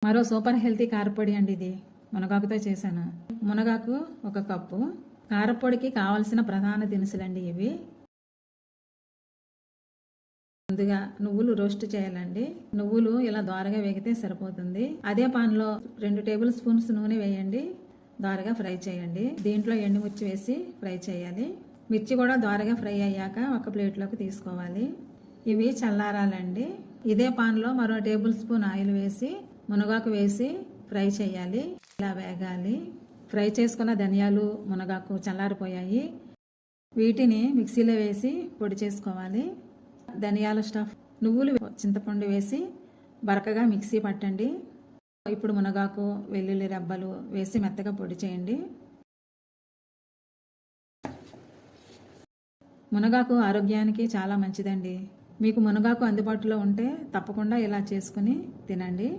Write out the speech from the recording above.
మరో super healthy కారపొడి అండి ఇది. మునగాకుతో చేశాను. మునగాకు 1 కప్పు. కారపొడికి కావలసిన ప్రధాన దినుసులండి ఇవి. ముందుగా నువ్వులు రోస్ట్ చేయాలండి. నువ్వులు ఇలా దోరగా వేగితే సరిపోతుంది. అదే పాన్లో 2 టేబుల్ స్పూన్స్ నూనె వేయండి. దోరగా ఫ్రై చేయండి. దీంట్లో ఎండుమిర్చి వేసి ఫ్రై చేయాలి. మిర్చి కూడా దోరగా ఫ్రై అయ్యాక ఒక ప్లేట్లోకి తీసుకోవాలి. ఇవి చల్లారాలండి. ఇదే పాన్లో మరో టేబుల్ స్పూన్ ఆయిల్ వేసి మునగాకు వేసి ఫ్రై చేయాలి. ఇలా వేగాలి. ఫ్రై చేసుకున్న ధనియాలు, మునగాకు చల్లారిపోయాయి. వీటిని మిక్సీలో వేసి పొడి చేసుకోవాలి. ధనియాల స్టఫ్, నువ్వులు, చింతపండు వేసి బరకగా మిక్సీ పట్టండి. ఇప్పుడు మునగాకు, వెల్లుల్లి రెబ్బలు వేసి మెత్తగా పొడి చేయండి. మునగాకు ఆరోగ్యానికి చాలా మంచిదండి. మీకు మునగాకు అందుబాటులో ఉంటే తప్పకుండా ఇలా చేసుకుని తినండి.